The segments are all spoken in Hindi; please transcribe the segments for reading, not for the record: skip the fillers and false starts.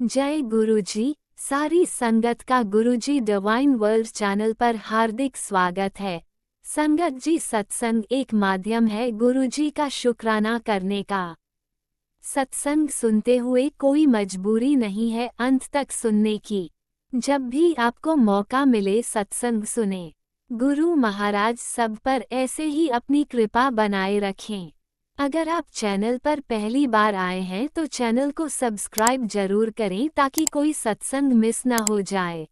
जय गुरुजी। सारी संगत का गुरुजी डिवाइन वर्ल्ड चैनल पर हार्दिक स्वागत है। संगत जी, सत्संग एक माध्यम है गुरुजी का शुक्राना करने का। सत्संग सुनते हुए कोई मजबूरी नहीं है अंत तक सुनने की। जब भी आपको मौका मिले सत्संग सुने। गुरु महाराज सब पर ऐसे ही अपनी कृपा बनाए रखें। अगर आप चैनल पर पहली बार आए हैं तो चैनल को सब्सक्राइब जरूर करें ताकि कोई सत्संग मिस ना हो जाए।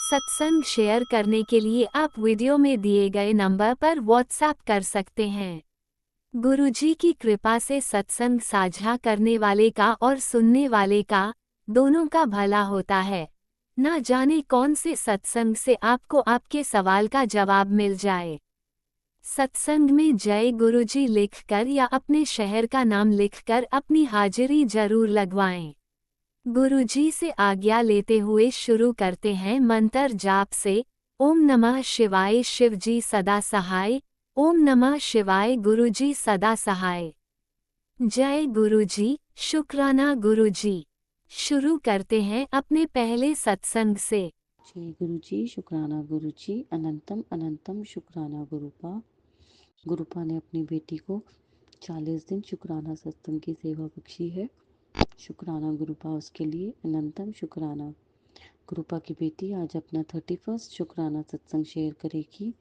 सत्संग शेयर करने के लिए आप वीडियो में दिए गए नंबर पर व्हाट्सएप कर सकते हैं। गुरुजी की कृपा से सत्संग साझा करने वाले का और सुनने वाले का, दोनों का भला होता है। ना जाने कौन से सत्संग से आपको आपके सवाल का जवाब मिल जाए। सत्संग में जय गुरुजी लिखकर या अपने शहर का नाम लिखकर अपनी हाजिरी जरूर लगवाएं। गुरुजी से आज्ञा लेते हुए शुरू करते हैं मंत्र जाप से। ओम नमः शिवाय शिवजी सदा सहाय। ओम नमः शिवाय गुरुजी सदा सहाय। जय गुरुजी, शुक्राना गुरुजी। शुरू करते हैं अपने पहले सत्संग से। जय गुरुजी, शुक्राना गुरुजी, अनंतम अनंतम शुक्राना गुरुपा। गुरुपा ने अपनी बेटी को 40 दिन शुक्राना सत्संग की सेवा बख्शी है। शुक्राना गुरुपा उसके लिए अनंतम शुक्राना। गुरुपा की बेटी आज अपना 31st शुक्राना सत्संग शेयर करेगी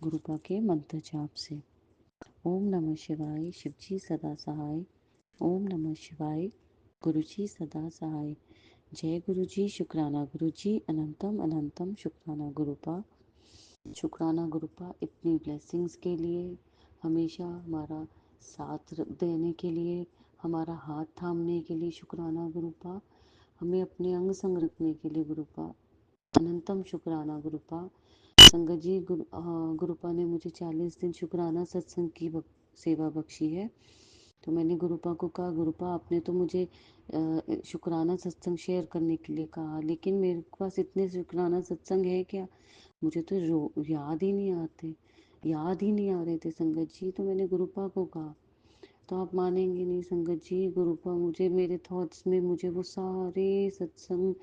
गुरुपा के मंत्र जाप से। ओम नमः शिवाय शिवजी सदा सहाय। ओम नमः शिवाय गुरुजी सदा सहाय। जय गुरुजी, शुक्राना गुरुजी, अनंतम अनंतम शुक्राना गुरुपा। शुक्राना गुरुपा इतनी ब्लेसिंग्स के लिए, हमेशा हमारा साथ देने के लिए, हमारा हाथ थामने के लिए शुक्राना गुरुपा, हमें अपने अंग संग रखने के लिए गुरुपा, अनंतम शुक्राना गुरुपा। संगत जी, गुरुपा ने मुझे 40 दिन शुक्राना सत्संग की सेवा बख्शी है। तो मैंने गुरुपा को कहा, गुरुपा आपने तो मुझे शुक्राना सत्संग शेयर करने के लिए कहा, लेकिन मेरे पास इतने शुक्राना सत्संग है क्या? मुझे तो याद ही नहीं आते, याद ही नहीं आ रहे थे संगत जी। तो मैंने गुरुपा को कहा, तो आप मानेंगे नहीं संगत जी, गुरुपा मुझे मेरे थॉट्स में मुझे वो सारे सत्संग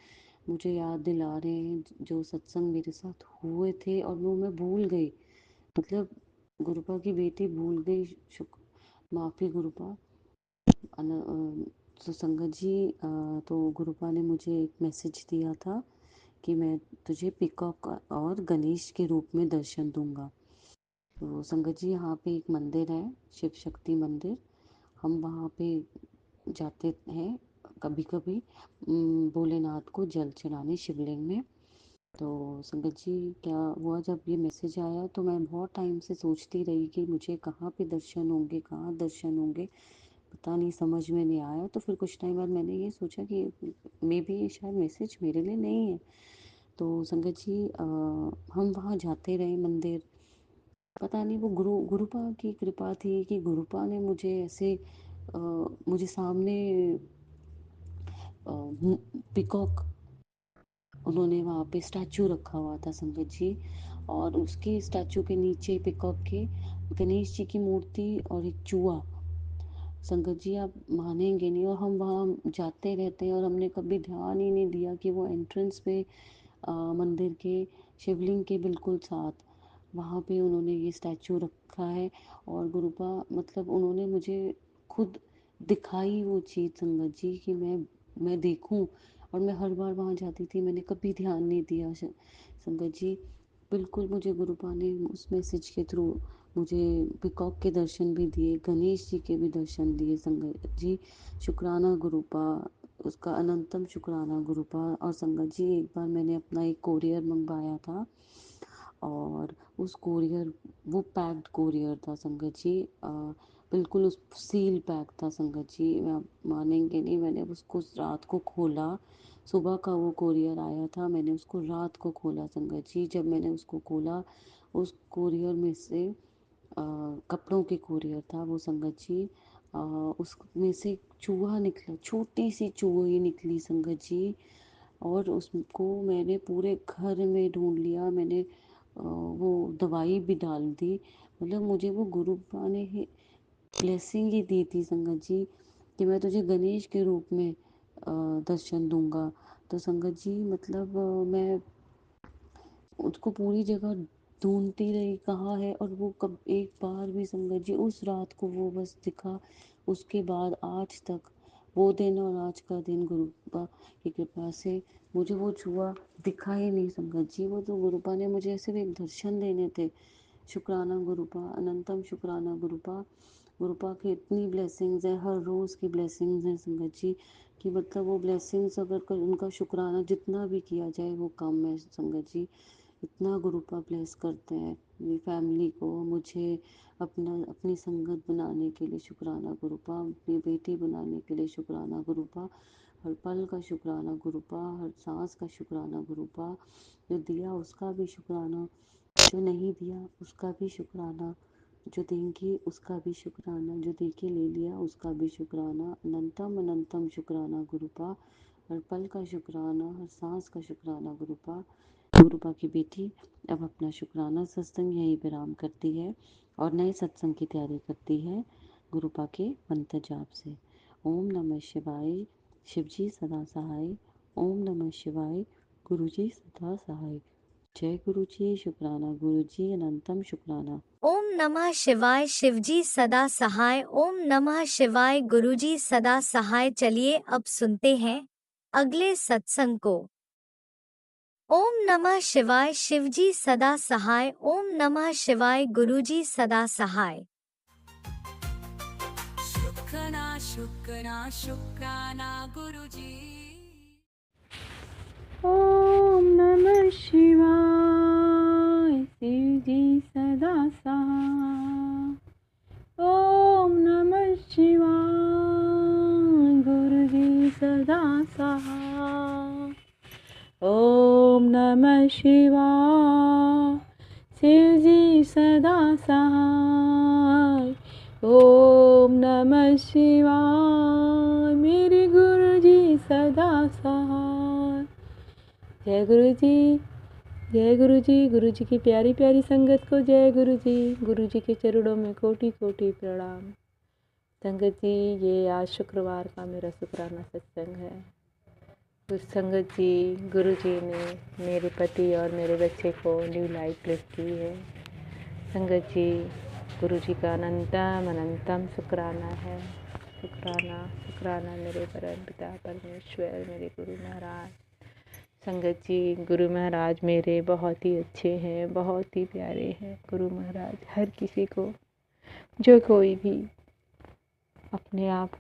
मुझे याद दिला रहे हैं जो सत्संग मेरे साथ हुए थे, और वो मैं भूल गई। मतलब गुरुपा की बेटी भूल गई। माफ़ी गुरुपा। तो संगत जी, तो गुरुपा ने मुझे एक मैसेज दिया था कि मैं तुझे पिकॉक और गणेश के रूप में दर्शन दूंगा। तो संगत जी, यहाँ पे एक मंदिर है, शिव शक्ति मंदिर। हम वहाँ पे जाते हैं कभी कभी भोलेनाथ को जल चढ़ाने शिवलिंग में। तो संगत जी, क्या हुआ, जब ये मैसेज आया तो मैं बहुत टाइम से सोचती रही कि मुझे कहाँ पे दर्शन होंगे, कहाँ दर्शन होंगे, पता नहीं, समझ में नहीं आया। तो फिर कुछ टाइम बाद मैंने ये सोचा कि मे बी ये शायद मैसेज मेरे लिए नहीं है। तो संगत जी, हम वहाँ जाते रहे मंदिर। पता नहीं वो गुरुपा की कृपा थी कि गुरुपा ने मुझे ऐसे मुझे सामने पिकॉक, उन्होंने वहाँ पे स्टैचू रखा हुआ था संगत जी, और उसके स्टैचू के नीचे पिकॉक के गणेश जी की मूर्ति और एक चूहा। संगत जी, आप मानेंगे नहीं, और हम वहाँ जाते रहते हैं और हमने कभी ध्यान ही नहीं दिया कि वो एंट्रेंस पे मंदिर के शिवलिंग के बिल्कुल साथ वहाँ पे उन्होंने ये स्टैचू रखा है। और गुरुपा, मतलब उन्होंने मुझे खुद दिखाई वो चीज़ संगत जी कि मैं देखूं। और मैं हर बार वहाँ जाती थी, मैंने कभी ध्यान नहीं दिया संगत जी। बिल्कुल मुझे गुरुपा ने उस मैसेज के थ्रू मुझे पिकॉक के दर्शन भी दिए, गणेश जी के भी दर्शन दिए संगत जी। शुक्राना गुरुपा, उसका अनंतम शुक्राना गुरुपा। और संगत जी, एक बार मैंने अपना एक कोरियर मंगवाया था, और उस कोरियर, वो पैक्ड कोरियर था संगत जी। बिल्कुल उस सील पैक था संगत जी। आप मानेंगे नहीं, मैंने उसको रात को खोला। सुबह का वो कोरियर आया था, मैंने उसको रात को खोला संगत जी। जब मैंने उसको खोला, उस कोरियर में से कपड़ों के कोरियर था वो संगत जी। उसमें से चूहा निकला, छोटी सी चूही निकली संगत जी। और उसको मैंने पूरे घर में ढूंढ लिया, मैंने वो दवाई भी डाल दी। मतलब मुझे वो गुरुपा ने ब्लेसिंग ही दी थी संगत जी कि मैं तुझे गणेश के रूप में दर्शन दूंगा। तो संगत जी मतलब मैं उसको पूरी जगह ढूंढती रही कहाँ है, और वो कब एक बार भी संगत जी उस रात को वो बस दिखा। उसके बाद आज तक वो दिन और आज का दिन गुरुपा की कृपा से मुझे वो छुआ दिखा ही नहीं संगत जी। वो तो गुरुपा ने मुझे सिर्फ एक दर्शन देने थे। शुक्राना गुरुपा, अनंतम शुक्राना गुरुपा। गुरुपा की इतनी ब्लेसिंग्स हैं, हर रोज़ की ब्लेसिंग्स हैं संगत जी, कि मतलब वो ब्लेसिंग्स अगर उनका शुक्राना जितना भी किया जाए वो कम है संगत जी। इतना गुरुपा ब्लेस करते हैं मेरी फैमिली को, मुझे अपनी संगत बनाने के लिए शुक्राना गुरुपा, अपनी बेटी बनाने के लिए शुक्राना गुरुपा। हर पल का शुक्राना गुरुपा, हर सांस का शुक्राना गुरुपा। जो दिया उसका भी शुक्राना, जो नहीं दिया उसका भी शुक्राना, जो देंगे उसका भी शुक्राना, जो दे के ले लिया उसका भी शुक्राना। अनंतम अनंतम शुक्राना गुरुपा, हर पल का शुक्राना, हर सांस का शुक्राना गुरुपा। गुरुपा की बेटी अब अपना शुक्राना सत्संग यहीं विराम करती है और नए सत्संग की तैयारी करती है गुरुपा के मंत्र जाप से। ओम नमः शिवाय, शिवजी सदा सहाय। ओम नमः शिवाय, गुरुजी सदा सहाय। जय गुरुजी, शुक्राना गुरुजी, अनंतम शुक्राना। ओम नमः शिवाय, शिवजी सदा सहाय। ओम नमः शिवाय, गुरुजी सदा सहाय। चलिए अब सुनते हैं अगले सत्संग को। ओम नमः शिवाय, शिवजी सदा सहाय। ओम नमः शिवाय, गुरुजी सदा सहाय। शुक्राना शुक्राना शुक्राना गुरुजी। ओम नमः शिवाय, शिवजी सदा सहाय। ओम नमः शिवाय, गुरुजी सदा सहाय। ओम नमः शिवाय, शिवजी सदा सहाय। ओम नमः शिवाय, मेरे गुरुजी सदा सहाय। जय गुरु जी, जय गुरु जी। गुरु जी की प्यारी प्यारी संगत को जय गुरु जी। गुरु जी के चरणों में कोटि कोटि प्रणाम। संगत जी, ये आज शुक्रवार का मेरा शुक्राना सत्संग है। उस संगत जी, गुरु जी ने मेरे पति और मेरे बच्चे को न्यू लाइफ ब्लेस की है। संगत जी, गुरु जी का अनंतम अनंतम शुक्राना है। शुक्राना शुक्राना मेरे परम पिता परमेश्वर, मेरे गुरु महाराज। संगत जी, गुरु महाराज मेरे बहुत ही अच्छे हैं, बहुत ही प्यारे हैं। गुरु महाराज हर किसी को, जो कोई भी अपने आप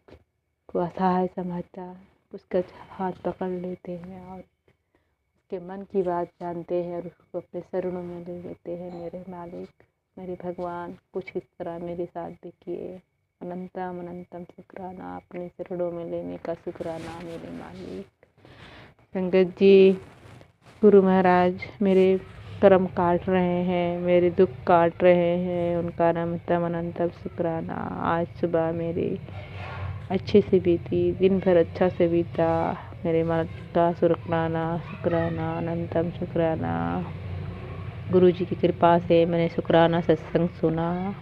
को असहाय समझता, उसका हाथ पकड़ लेते हैं और उसके मन की बात जानते हैं और उसको अपने शरणों में ले लेते हैं। मेरे मालिक, मेरे भगवान कुछ इस तरह मेरे साथ भी किए। अनंतम अनंतम शुक्राना, अपने शरणों में लेने का शुक्राना मेरे मालिक। संगत जी, गुरु महाराज मेरे कर्म काट रहे हैं, मेरे दुख काट रहे हैं, उनका अनंतम अनंतम शुक्राना। आज सुबह मेरी अच्छे से बीती, दिन भर अच्छा से बीता। मेरे मन का शुक्राना शुक्राना अनंतम शुक्राना। गुरु जी की कृपा से मैंने शुक्राना सत्संग सुना।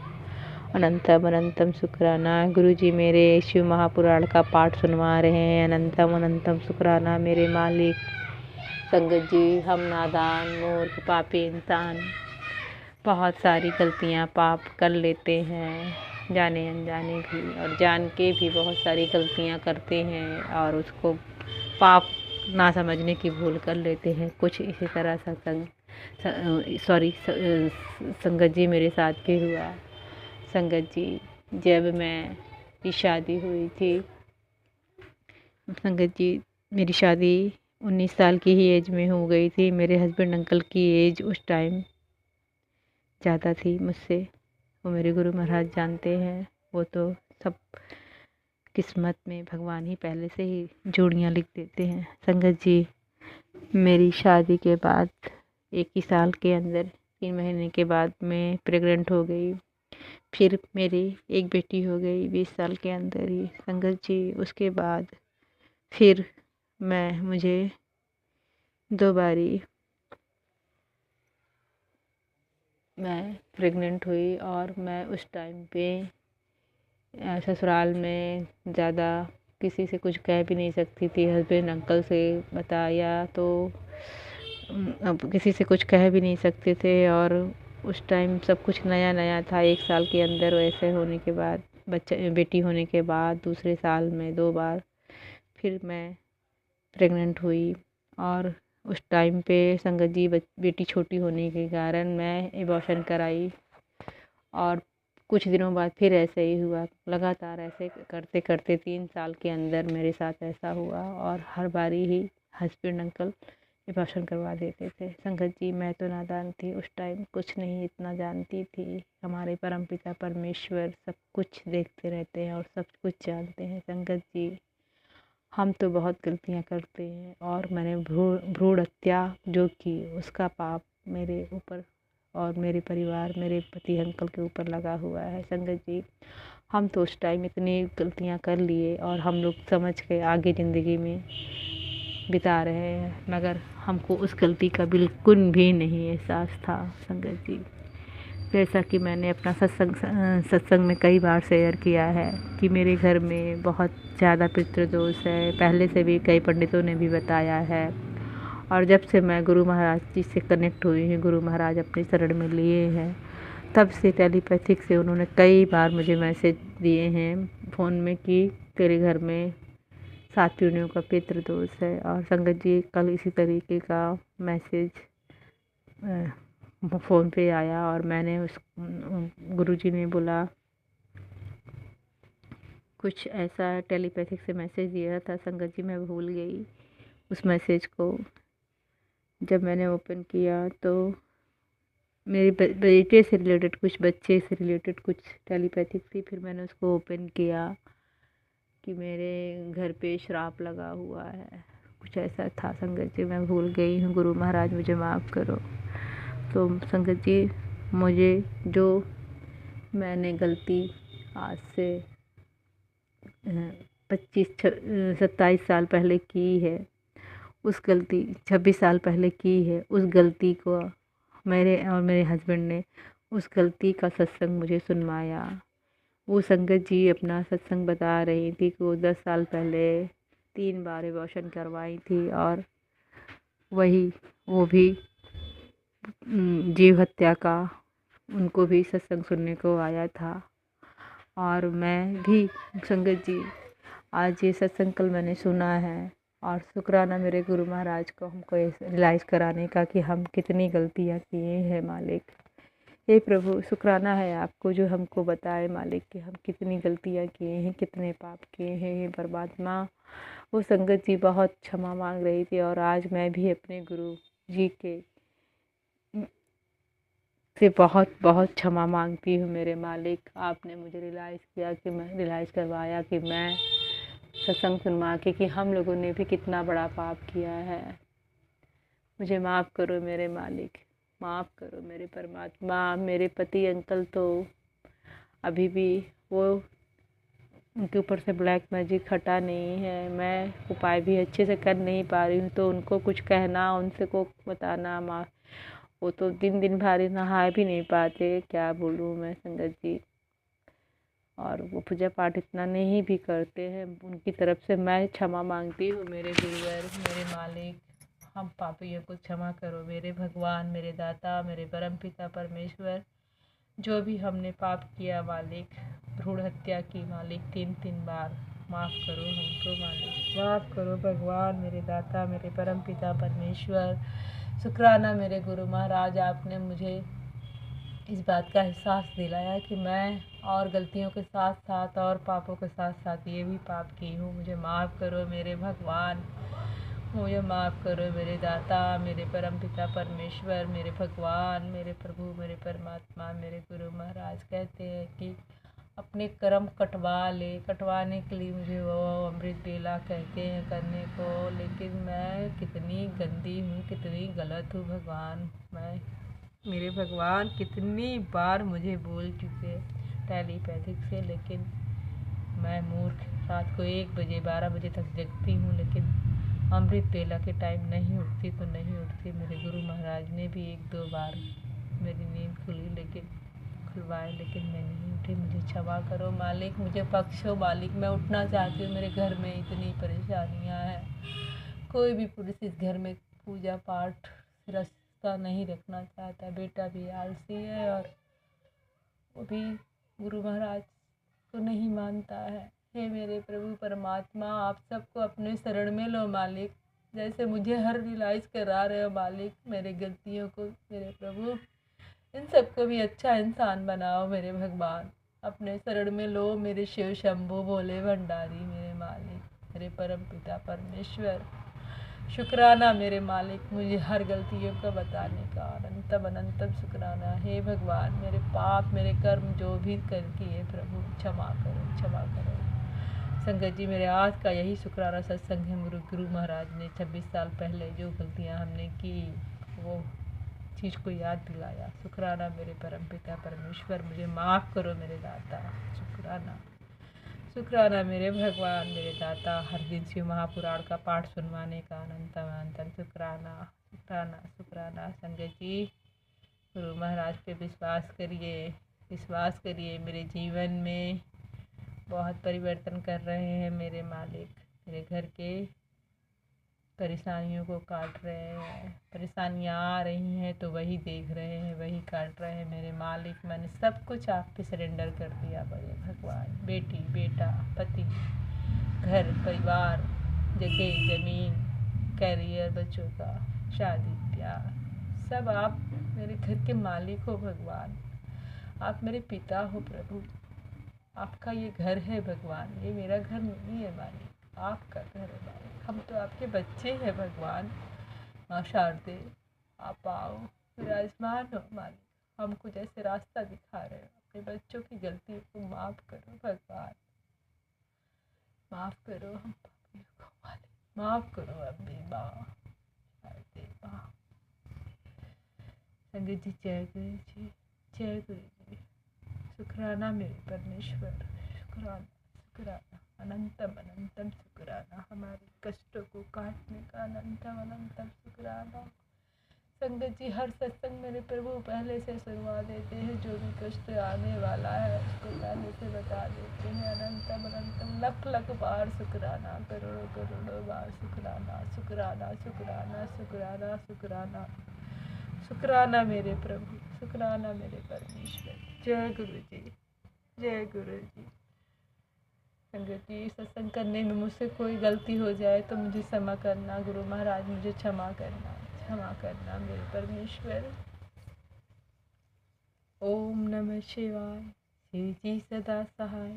अनंतम अनंतम शुक्राना। गुरु जी मेरे शिव महापुराण का पाठ सुनवा रहे हैं। अनंतम अनंतम शुक्राना मेरे मालिक। संगत जी, हम नादान मूर्ख पापी इंसान बहुत सारी गलतियां पाप कर लेते हैं, जाने अनजाने भी और जान के भी बहुत सारी गलतियां करते हैं और उसको पाप ना समझने की भूल कर लेते हैं। कुछ इसी तरह संगत जी मेरे साथ भी हुआ। संगत जी, जब मेरी शादी हुई थी, संगत जी मेरी शादी 19 साल की ही एज में हो गई थी। मेरे हस्बैंड अंकल की एज उस टाइम ज़्यादा थी मुझसे। वो मेरे गुरु महाराज जानते हैं, वो तो सब किस्मत में भगवान ही पहले से ही जोड़ियाँ लिख देते हैं। संगत जी, मेरी शादी के बाद 1 ही साल के अंदर 3 महीने के बाद मैं प्रेग्नेंट हो गई। फिर मेरी एक बेटी हो गई 20 साल के अंदर ही। संगत जी, उसके बाद फिर मुझे 2 बारी मैं प्रेग्नेंट हुई और मैं उस टाइम पे ससुराल में ज़्यादा किसी से कुछ कह भी नहीं सकती थी। हस्बैंड अंकल से बताया तो अब किसी से कुछ कह भी नहीं सकते थे, और उस टाइम सब कुछ नया नया था। 1 साल के अंदर वैसे होने के बाद, बेटी होने के बाद दूसरे साल में 2 बार फिर मैं प्रेग्नेंट हुई। और उस टाइम पे संगत जी बेटी छोटी होने के कारण मैं एबॉर्शन कराई, और कुछ दिनों बाद फिर ऐसे ही हुआ। लगातार ऐसे करते करते 3 साल के अंदर मेरे साथ ऐसा हुआ, और हर बारी ही हस्बैंड अंकल एबॉर्शन करवा देते थे। संगत जी मैं तो नादान थी उस टाइम, कुछ नहीं इतना जानती थी। हमारे परमपिता परमेश्वर सब कुछ देखते रहते हैं और सब कुछ जानते हैं। संगत जी हम तो बहुत गलतियां करते हैं, और मैंने भ्रूण हत्या जो की उसका पाप मेरे ऊपर और मेरे परिवार, मेरे पति अंकल के ऊपर लगा हुआ है। संगत जी हम तो उस टाइम इतनी गलतियां कर लिए, और हम लोग समझ के आगे ज़िंदगी में बिता रहे हैं, मगर हमको उस गलती का बिल्कुल भी नहीं एहसास था। संगत जी जैसा कि मैंने अपना सत्संग में कई बार शेयर किया है कि मेरे घर में बहुत ज़्यादा पितृदोष है, पहले से भी कई पंडितों ने भी बताया है। और जब से मैं गुरु महाराज जी से कनेक्ट हुई हूँ, गुरु महाराज अपने शरण में लिए हैं, तब से टेलीपैथिक से उन्होंने कई बार मुझे मैसेज दिए हैं फ़ोन में कि तेरे घर में 7 पीढ़ियों का पितृदोष है। और संगत जी कल इसी तरीके का मैसेज फ़ोन पे आया, और मैंने उस गुरुजी ने बोला कुछ ऐसा टेलीपैथिक से मैसेज दिया था। संगत जी मैं भूल गई उस मैसेज को। जब मैंने ओपन किया तो मेरे बेटे से रिलेटेड कुछ, बच्चे से रिलेटेड कुछ टेलीपैथिक थी। फिर मैंने उसको ओपन किया कि मेरे घर पे श्राप लगा हुआ है, कुछ ऐसा था। संगत जी मैं भूल गई हूँ, गुरु महाराज मुझे माफ़ करो। तो संगत जी मुझे जो मैंने गलती आज से 27 साल पहले की है, उस गलती 26 साल पहले की है, उस गलती को मेरे और मेरे हस्बैंड ने उस गलती का सत्संग मुझे सुनवाया। वो संगत जी अपना सत्संग बता रही थी कि वो 10 साल पहले 3 बार एबॉर्शन करवाई थी, और वो भी जीव हत्या का उनको भी सत्संग सुनने को आया था। और मैं भी संगत जी आज ये सत्संग कल मैंने सुना है, और शुक्राना मेरे गुरु महाराज को हमको रियलाइज़ कराने का कि हम कितनी गलतियाँ किए हैं मालिक। हे प्रभु शुक्राना है आपको जो हमको बताए मालिक कि हम कितनी गलतियाँ किए हैं, कितने पाप किए हैं। हे परमात्मा वो संगत जी बहुत क्षमा मांग रही थी, और आज मैं भी अपने गुरु जी के से बहुत बहुत क्षमा मांगती हूँ। मेरे मालिक आपने मुझे रियलाइज़ करवाया कि मैं सत्संग सुनवा के कि हम लोगों ने भी कितना बड़ा पाप किया है। मुझे माफ़ करो मेरे मालिक, माफ़ करो मेरे परमात्मा। मेरे पति अंकल तो अभी भी वो उनके ऊपर से ब्लैक मैजिक हटा नहीं है। मैं उपाय भी अच्छे से कर नहीं पा रही हूँ, तो उनको कुछ कहना, उनसे को बताना, वो तो दिन भर नहा भी नहीं पाते, क्या बोलूँ मैं संगत जी। और वो पूजा पाठ इतना नहीं भी करते हैं। उनकी तरफ से मैं क्षमा मांगती हूँ मेरे गुरुवर, मेरे मालिक। हम पापियों को क्षमा करो मेरे भगवान, मेरे दाता, मेरे परमपिता परमेश्वर। जो भी हमने पाप किया मालिक, भ्रूण हत्या की मालिक 3 बार, माफ़ करो हमको मालिक, माफ़ करो भगवान, मेरे दाता, मेरे परमपिता परमेश्वर। शुक्राना मेरे गुरु महाराज आपने मुझे इस बात का एहसास दिलाया कि मैं और गलतियों के साथ साथ और पापों के साथ साथ ये भी पाप की हूँ। मुझे माफ़ करो मेरे भगवान, मुझे माफ़ करो मेरे दाता, मेरे परमपिता परमेश्वर, मेरे भगवान, मेरे प्रभु, मेरे परमात्मा। मेरे गुरु महाराज कहते हैं कि अपने कर्म कटवाने के लिए मुझे वो अमृत बेला कहते हैं करने को, लेकिन मैं कितनी गंदी हूँ, कितनी गलत हूँ भगवान। मैं मेरे भगवान कितनी बार मुझे बोल चुके टेलीपैथिक से, लेकिन मैं मूर्ख रात को 1 बजे 12 बजे तक जगती हूँ, लेकिन अमृत बेला के टाइम नहीं उठती तो नहीं उठती। मेरे गुरु महाराज ने भी 1-2 बार मेरी नींद खुली, लेकिन खुलवाए, लेकिन मैं नहीं उठी। मुझे क्षमा करो मालिक, मुझे बख्शो मालिक। मैं उठना चाहती हूँ, मेरे घर में इतनी परेशानियाँ हैं। कोई भी पुरुष इस घर में पूजा पाठ रास्ता नहीं रखना चाहता। बेटा भी आलसी है और वो भी गुरु महाराज को नहीं मानता है। हे मेरे प्रभु परमात्मा, आप सबको अपने शरण में लो मालिक। जैसे मुझे हर रियलाइज़ करा रहे हो मालिक मेरे गलतियों को, मेरे प्रभु इन सबको भी अच्छा इंसान बनाओ मेरे भगवान। अपने शरण में लो मेरे शिव शंभु भोले भंडारी, मेरे मालिक, मेरे परम पिता परमेश्वर। शुक्राना मेरे मालिक, मुझे हर गलतियों को बताने का अनंतम अनंतम शुक्राना। हे भगवान, मेरे पाप मेरे कर्म जो भी कर किए प्रभु क्षमा करो, क्षमा करो। संगत जी, मेरे आज का यही शुक्राना सत्संग है। गुरु महाराज ने 26 साल पहले जो गलतियां हमने की वो चीज़ को याद दिलाया। शुक्राना मेरे परम पिता परमेश्वर, मुझे माफ़ करो मेरे दाता। शुक्राना शुक्राना मेरे भगवान, मेरे दाता। हर दिन शिव महापुराण का पाठ सुनवाने का अनंतम अनंतम शुक्राना, शुक्राना, शुक्राना। संगत जी, गुरु महाराज पे विश्वास करिए, विश्वास करिए। मेरे जीवन में बहुत परिवर्तन कर रहे हैं मेरे मालिक। मेरे घर के परेशानियों को काट रहे हैं। परेशानियाँ आ रही हैं तो वही देख रहे हैं, वही काट रहे हैं मेरे मालिक। मैंने सब कुछ आप पे सरेंडर कर दिया बड़े भगवान। बेटी, बेटा, पति, घर परिवार, जगह ज़मीन, कैरियर, बच्चों का शादी प्यार, सब आप मेरे घर के मालिक हो भगवान। आप मेरे पिता हो प्रभु। आपका ये घर है भगवान, ये मेरा घर नहीं है मालिक, आपका घर है मालिक। हम तो आपके बच्चे हैं भगवान। माँ शारदे, आप आओ, विराजमान हो मालिक। हमको जैसे रास्ता दिखा रहे हो, अपने बच्चों की गलतियों को माफ़ करो भगवान, माफ़ करो हम पापियों को मालिक, माफ़ करो अम्बे माँ, शारदे माँ। संगत जी, जय गुरु जी, जय गुरु जी। शुक्राना मेरे परमेश्वर, शुक्राना, शुक्राना, अनंतम अनंतम शुक्राना। हमारे कष्टों को काटने का अनंतम अनंतम शुक्राना। संगत जी, हर सत्संग मेरे प्रभु पहले से सुनवा देते हैं। जो भी कष्ट आने वाला है उसको पहले से बता देते हैं। अनंतम अनंतम लख लख बार शुक्राना, करोड़ों करोड़ों बार शुक्राना, शुक्राना, शुक्राना, शुक्राना, शुक्राना, शुक्राना मेरे प्रभु, शुक्राना मेरे परमेश्वर। जय गुरु जी, जय गुरु जी। संगत जी, सत्संग करने में मुझसे कोई गलती हो जाए तो मुझे क्षमा करना। गुरु महाराज मुझे क्षमा करना, क्षमा करना मेरे परमेश्वर। ओम नमः शिवाय, शिव जी सदा सहाय।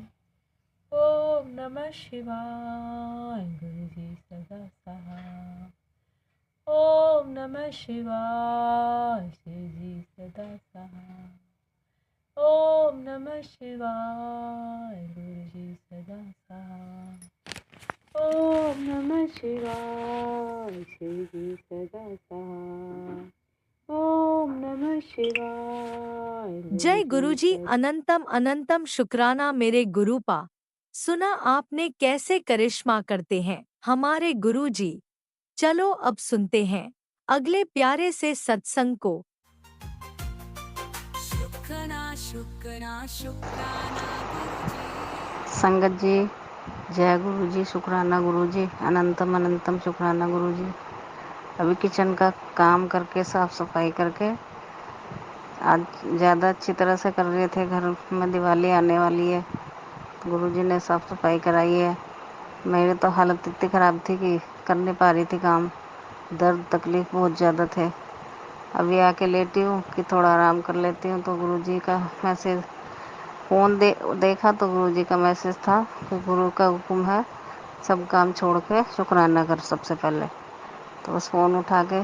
ओम नमः शिवाय, गुरु जी सदा सहाय। ओम नमः शिवाय, शिव जी सदा सहाय। ओम नमः शिवाय, गुरु जी सदा सहाय। ओम नमः शिवाय, शिव जी सदा सहाय। ओम नमः शिवाय। जय गुरुजी, अनंतम अनंतम शुक्राना मेरे गुरुपा। सुना आपने कैसे करिश्मा करते हैं हमारे गुरुजी। चलो अब सुनते हैं अगले प्यारे से सत्संग को। शुक्राना शुक्राना शुक्राना गुरुजी। संगत जी, जय गुरु जी, शुक्राना गुरु जी, अनंतम अनंतम शुक्राना गुरु जी। अभी किचन का काम करके साफ सफाई करके आज ज़्यादा अच्छी तरह से कर रहे थे। घर में दिवाली आने वाली है, गुरु जी ने साफ सफाई कराई है। मेरी तो हालत इतनी ख़राब थी कि कर नहीं पा रही थी काम, दर्द तकलीफ़ बहुत ज़्यादा थे। अभी आके लेटी हूँ कि थोड़ा आराम कर लेती हूँ तो गुरु जी का मैसेज फ़ोन देखा तो गुरु जी का मैसेज था कि गुरु का हुक्म है सब काम छोड़ के शुक्राना कर सबसे पहले। तो बस फ़ोन उठा के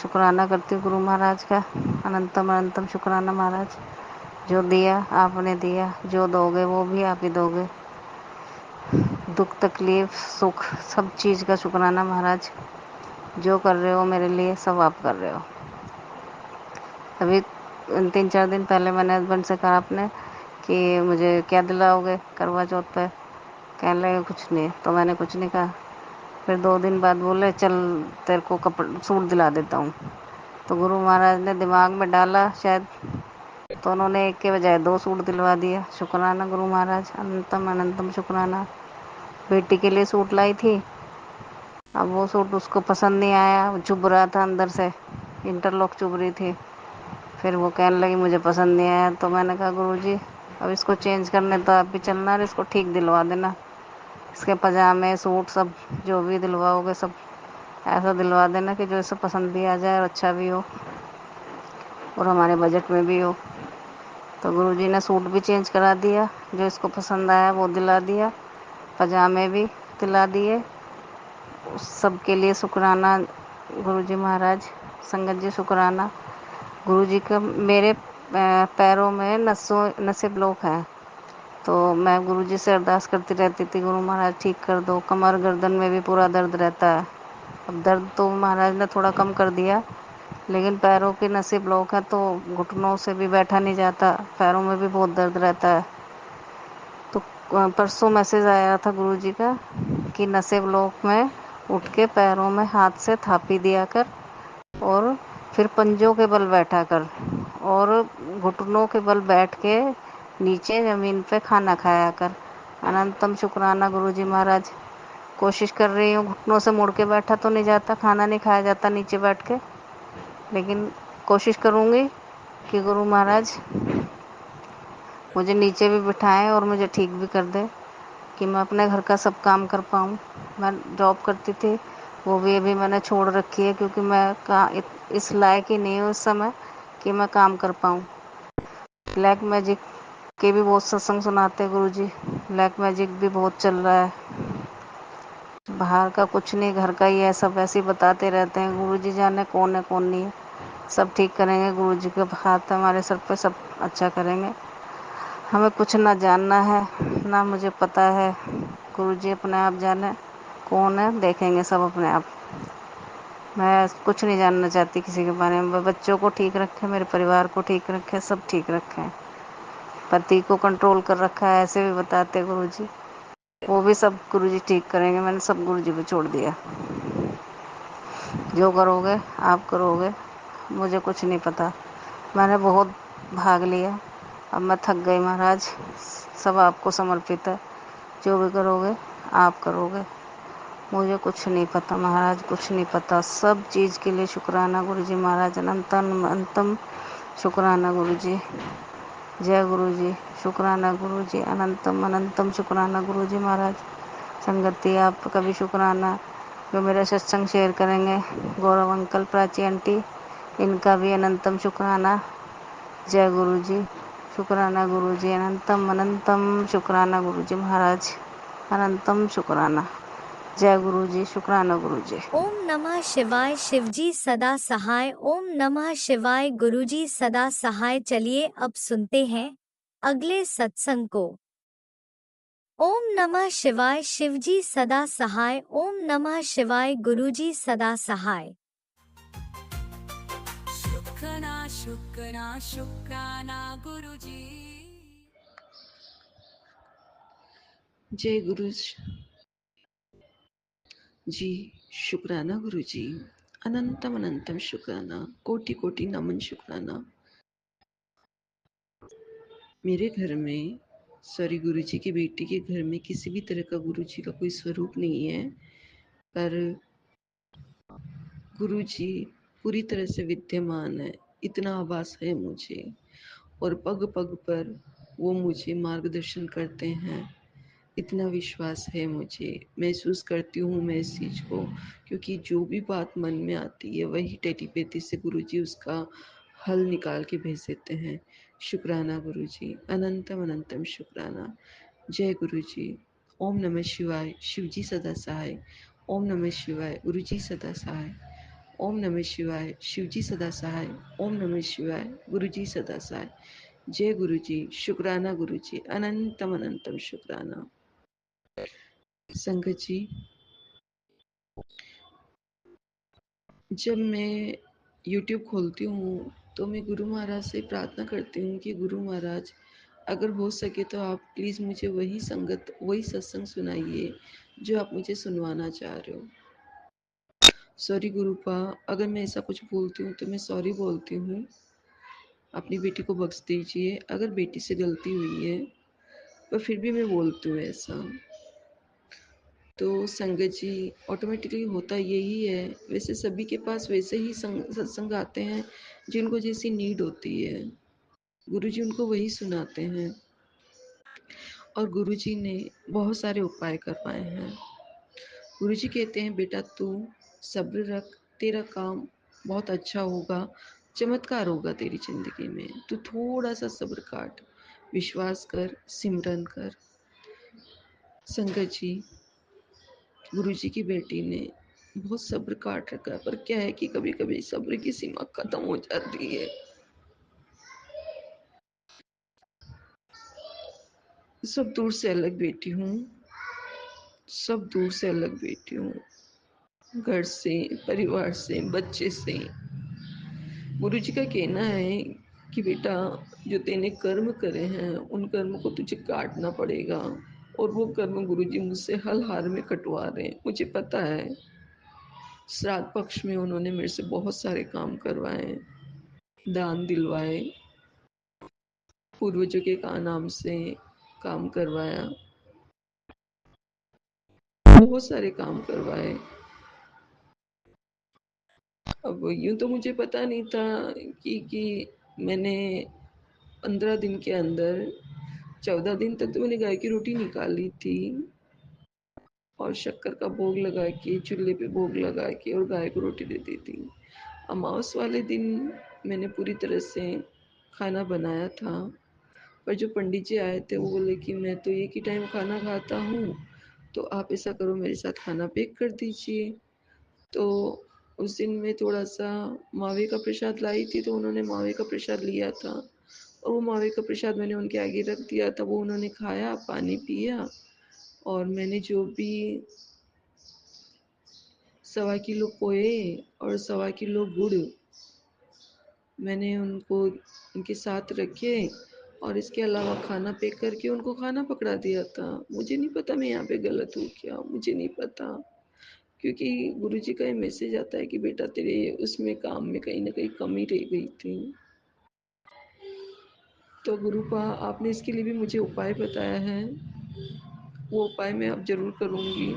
शुक्राना करती हूँ गुरु महाराज का। अनंतम अनंतम शुक्राना महाराज, जो दिया आपने दिया, जो दोगे वो भी आप ही दोगे। दुख तकलीफ़ सुख सब चीज़ का शुक्राना महाराज। जो कर रहे हो मेरे लिए सब आप कर रहे हो। अभी 3-4 दिन पहले मैंने हस्बैंड से कहा आपने कि मुझे क्या दिलाओगे करवा चौथ पे, कहने लगे कुछ नहीं। तो मैंने कुछ नहीं कहा। फिर 2 दिन बाद बोले चल तेरे को सूट दिला देता हूँ। तो गुरु महाराज ने दिमाग में डाला शायद तो उन्होंने एक के बजाय 2 सूट दिलवा दिया। शुक्राना गुरु महाराज, अनंतम अनंतम शुक्राना। बेटी के लिए सूट लाई थी, अब वो सूट उसको पसंद नहीं आया, वो चुभ रहा था अंदर से, इंटरलॉक चुभ रही थी। फिर वो कहने लगी मुझे पसंद नहीं आया। तो मैंने कहा गुरुजी अब इसको चेंज करने तो आप भी चलना और इसको ठीक दिलवा देना। इसके पजामे सूट सब जो भी दिलवाओगे सब ऐसा दिलवा देना कि जो इसे पसंद भी आ जाए और अच्छा भी हो और हमारे बजट में भी हो। तो गुरुजी ने सूट भी चेंज करा दिया, जो इसको पसंद आया वो दिला दिया, पजामे भी दिला दिए। उस सब के लिए शुक्राना गुरुजी महाराज। संगत जी शुक्राना। गुरुजी का मेरे पैरों में नसें ब्लॉक हैं, तो मैं गुरुजी से अरदास करती रहती थी, गुरु महाराज ठीक कर दो। कमर गर्दन में भी पूरा दर्द रहता है। अब दर्द तो महाराज ने थोड़ा कम कर दिया, लेकिन पैरों की नसें ब्लॉक है तो घुटनों से भी बैठा नहीं जाता, पैरों में भी बहुत दर्द रहता है। तो परसों मैसेज आया था गुरुजी का कि नसें ब्लॉक में उठ के पैरों में हाथ से थापी दिया कर और फिर पंजों के बल बैठा कर और घुटनों के बल बैठ के नीचे ज़मीन पे खाना खाया कर। अनंतम शुक्राना गुरुजी महाराज। कोशिश कर रही हूँ, घुटनों से मुड़ के बैठा तो नहीं जाता, खाना नहीं खाया जाता नीचे बैठ के, लेकिन कोशिश करूँगी कि गुरु महाराज मुझे नीचे भी बिठाएं और मुझे ठीक भी कर दें कि मैं अपने घर का सब काम कर पाऊँ। मैं जॉब करती थी, वो भी अभी मैंने छोड़ रखी है क्योंकि मैं इस लायक ही नहीं हूँ इस समय कि मैं काम कर पाऊँ। ब्लैक मैजिक के भी बहुत सत्संग सुनाते हैं गुरुजी। ब्लैक मैजिक भी बहुत चल रहा है, बाहर का कुछ नहीं, घर का ही है, सब ऐसे ही बताते रहते हैं। गुरुजी जाने कौन है कौन नहीं है, सब ठीक करेंगे। गुरुजी के हाथ हमारे सर पे, सब अच्छा करेंगे। हमें कुछ ना जानना है ना मुझे पता है, गुरुजी अपने आप जाने कौन है, देखेंगे सब अपने आप। मैं कुछ नहीं जानना चाहती किसी के बारे में। बच्चों को ठीक रखें, मेरे परिवार को ठीक रखें, सब ठीक रखें। पति को कंट्रोल कर रखा है ऐसे भी बताते गुरुजी, वो भी सब गुरुजी ठीक करेंगे। मैंने सब गुरुजी पे छोड़ दिया, जो करोगे आप करोगे, मुझे कुछ नहीं पता। मैंने बहुत भाग लिया, अब मैं थक गई महाराज, सब आपको समर्पित है। जो भी करोगे आप करोगे, मुझे कुछ नहीं पता महाराज, कुछ नहीं पता। सब चीज़ के लिए शुक्राना गुरुजी महाराज, अनंतम अनंतम शुक्राना गुरुजी। जय गुरुजी, शुक्राना गुरुजी, अनंतम अनंतम शुक्राना गुरुजी महाराज। संगति आपका भी शुक्राना, जो मेरा सत्संग शेयर करेंगे। गौरव अंकल, प्राची आंटी, इनका भी अनंतम शुक्राना। जय गुरुजी, शुक्राना गुरुजी, अनंतम अनंतम शुक्राना गुरुजी महाराज, अनंतम शुक्राना। जय गुरुजी, शुक्राना गुरुजी। ओम नमः शिवाय। शिवजी सदा सहाय। ओम नमः शिवाय। गुरुजी सदा सहाय। चलिए अब सुनते हैं अगले सत्संग को। ओम नमः शिवाय। शिवजी सदा सहाय। ओम नमः शिवाय। गुरुजी सदा सहाय। शुक्राना शुक्राना शुक्राना गुरुजी। जय गुरु जी, शुक्राना गुरु जी, अनंतम अनंतम शुक्राना, कोटि कोटि नमन शुक्राना। मेरे घर में, सॉरी, गुरु जी की बेटी के घर में किसी भी तरह का गुरु जी का कोई स्वरूप नहीं है, पर गुरु जी पूरी तरह से विद्यमान है, इतना आभास है मुझे। और पग पग पर वो मुझे मार्गदर्शन करते हैं, इतना विश्वास है मुझे। महसूस करती हूँ मैं इस चीज़ को, क्योंकि जो भी बात मन में आती है वही टेलीपैथी से गुरुजी उसका हल निकाल के भेज देते हैं। शुक्राना गुरुजी, अनंतम अनंतम शुक्राना। जय गुरुजी। ओम नमः शिवाय। शिवजी सदा सहाय। ओम नमः शिवाय। गुरुजी सदा सहाय। ओम नमः शिवाय। शिवजी सदा सहाय। ओम नमः शिवाय। गुरुजी सदा सहाय। जय गुरुजी, शुक्राना गुरुजी, अनंतम अनंतम शुक्राना। संगत जी, जब मैं YouTube खोलती हूँ तो मैं गुरु महाराज से प्रार्थना करती हूँ कि गुरु महाराज, अगर हो सके तो आप प्लीज़ मुझे वही संगत, वही सत्संग सुनाइए जो आप मुझे सुनवाना चाह रहे हो। सॉरी गुरुपा, अगर मैं ऐसा कुछ बोलती हूँ तो मैं सॉरी बोलती हूँ। अपनी बेटी को बख्श दीजिए। अगर बेटी से गलती हुई है पर फिर भी मैं बोलती हूँ ऐसा। तो संगत जी, ऑटोमेटिकली होता यही है। वैसे सभी के पास वैसे ही सत्संग आते हैं जिनको जैसी नीड होती है, गुरुजी उनको वही सुनाते हैं। और गुरुजी ने बहुत सारे उपाय करवाए हैं। गुरुजी कहते हैं बेटा तू सब्र रख, तेरा काम बहुत अच्छा होगा, चमत्कार होगा तेरी जिंदगी में। तू थोड़ा सा सब्र काट, विश्वास कर, सिमरन कर। संगत जी, गुरुजी की बेटी ने बहुत सब्र काट रखा है, पर क्या है कि कभी कभी सब्र की सीमा खत्म हो जाती है। सब दूर से अलग बेटी हूँ, सब दूर से अलग बेटी हूँ, घर से, परिवार से, बच्चे से। गुरुजी का कहना है कि बेटा जो तूने कर्म करे हैं उन कर्म को तुझे काटना पड़ेगा। और वो कर्म गुरुजी मुझसे हल हार में कटवा रहे हैं। मुझे पता है, श्राद्ध पक्ष में उन्होंने मेरे से बहुत सारे काम करवाए, दान दिलवाए, पूर्वजों के का नाम से काम करवाया, बहुत सारे काम करवाए। अब यूं तो मुझे पता नहीं था कि मैंने 15 दिन के अंदर 14 दिन तक तो मैंने गाय की रोटी निकाली थी और शक्कर का भोग लगा के, चूल्हे पे भोग लगा के और गाय को रोटी दे दी थी। अमावस वाले दिन मैंने पूरी तरह से खाना बनाया था। पर जो पंडित जी आए थे वो बोले कि मैं तो एक ही टाइम खाना खाता हूँ, तो आप ऐसा करो मेरे साथ खाना पैक कर दीजिए। तो उस दिन मैं थोड़ा सा मावे का प्रसाद लाई थी, तो उन्होंने मावे का प्रसाद लिया था और वो मावे का प्रसाद मैंने उनके आगे रख दिया था। वो उन्होंने खाया, पानी पिया और मैंने जो भी 1.25 किलो पोहे और 1.25 किलो गुड़ मैंने उनको उनके साथ रखे और इसके अलावा खाना पैक करके उनको खाना पकड़ा दिया था। मुझे नहीं पता मैं यहाँ पे गलत हूँ क्या, मुझे नहीं पता, क्योंकि गुरुजी का ये मैसेज आता है कि बेटा तेरे उसमें काम में कहीं ना कहीं कमी रह गई थी। तो गुरुपा आपने इसके लिए भी मुझे उपाय बताया है, वो उपाय मैं अब जरूर करूँगी।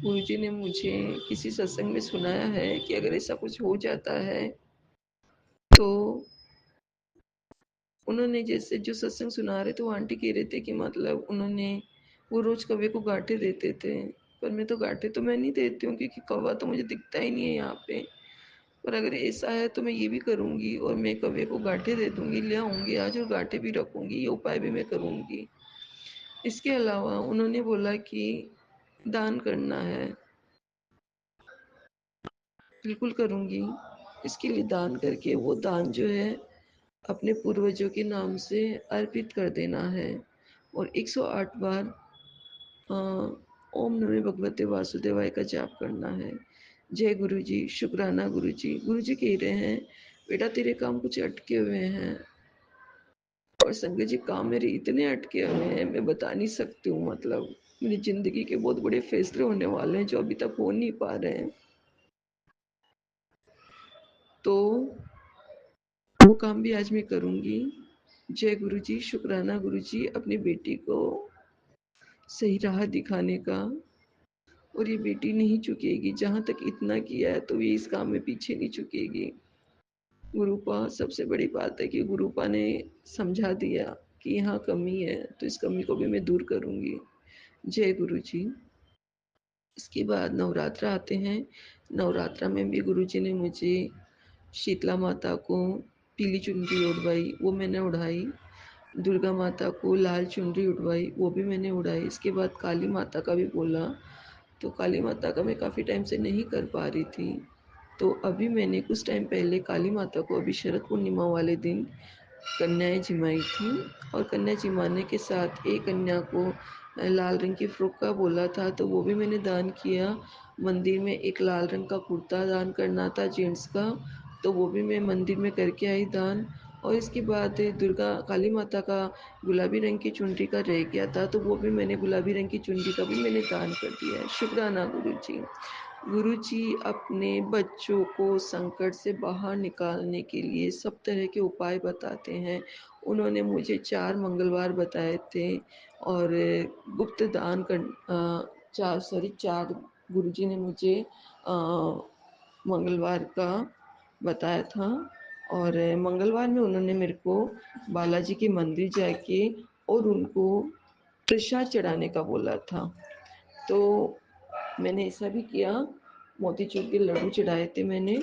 गुरुजी ने मुझे किसी सत्संग में सुनाया है कि अगर ऐसा कुछ हो जाता है तो उन्होंने, जैसे जो सत्संग सुना रहे थे वो आंटी कह रहे थे कि मतलब उन्होंने वो रोज कौवे को गांठे देते थे। पर मैं तो गांठे तो मैं नहीं देती हूँ क्योंकि कौवा तो मुझे दिखता ही नहीं है यहाँ पे। पर अगर ऐसा है तो मैं ये भी करूँगी और मैं कौवे को गांठे दे दूँगी, ले आऊँगी आज और गांठे भी रखूँगी। ये उपाय भी मैं करूँगी। इसके अलावा उन्होंने बोला कि दान करना है, बिल्कुल करूँगी। इसके लिए दान करके वो दान जो है अपने पूर्वजों के नाम से अर्पित कर देना है और 108 बार अ, ओम नमः भगवते वासुदेवाय का जाप करना है। जय गुरु जी, शुक्राना गुरु जी। गुरु जी कह रहे हैं बेटा तेरे काम कुछ अटके हुए हैं। और संगत जी, काम मेरे इतने अटके हुए हैं मैं बता नहीं सकती हूँ। मतलब मेरी जिंदगी के बहुत बड़े फैसले होने वाले हैं जो अभी तक हो नहीं पा रहे हैं। तो वो काम भी आज मैं करूँगी। जय गुरु जी, शुक्राना गुरु जी अपनी बेटी को सही राह दिखाने का। और ये बेटी नहीं चुकेगी, जहाँ तक इतना किया है तो ये इस काम में पीछे नहीं चुकेगी। गुरुपा, सबसे बड़ी बात है कि गुरुपा ने समझा दिया कि यहाँ कमी है तो इस कमी को भी मैं दूर करूँगी। जय गुरु जी। इसके बाद नवरात्र आते हैं। नवरात्रा में भी गुरुजी ने मुझे शीतला माता को पीली चुनरी उड़वाई, वो मैंने उड़ाई। दुर्गा माता को लाल चुनरी उड़वाई, वो भी मैंने उड़ाई। इसके बाद काली माता का भी बोला, तो काली माता का मैं काफ़ी टाइम से नहीं कर पा रही थी। तो अभी मैंने कुछ टाइम पहले काली माता को अभी शरद पूर्णिमा वाले दिन कन्याएं जिमाई थी और कन्या जिमाने के साथ एक कन्या को लाल रंग की फ्रॉक का बोला था, तो वो भी मैंने दान किया। मंदिर में एक लाल रंग का कुर्ता दान करना था जेंट्स का, तो वो भी मैं मंदिर में करके आई दान। और इसके बाद दुर्गा काली माता का गुलाबी रंग की चुनरी का रह गया था, तो वो भी मैंने गुलाबी रंग की चुनरी का भी मैंने दान कर दिया है। शुक्राना गुरु जी। गुरुजी अपने बच्चों को संकट से बाहर निकालने के लिए सब तरह के उपाय बताते हैं। उन्होंने मुझे 4 मंगलवार बताए थे और गुप्त दान 4 गुरुजी ने मुझे मंगलवार का बताया था और मंगलवार में उन्होंने मेरे को बालाजी के मंदिर जाके और उनको प्रसाद चढ़ाने का बोला था। तो मैंने ऐसा भी किया, मोतीचूर के लड्डू चढ़ाए थे मैंने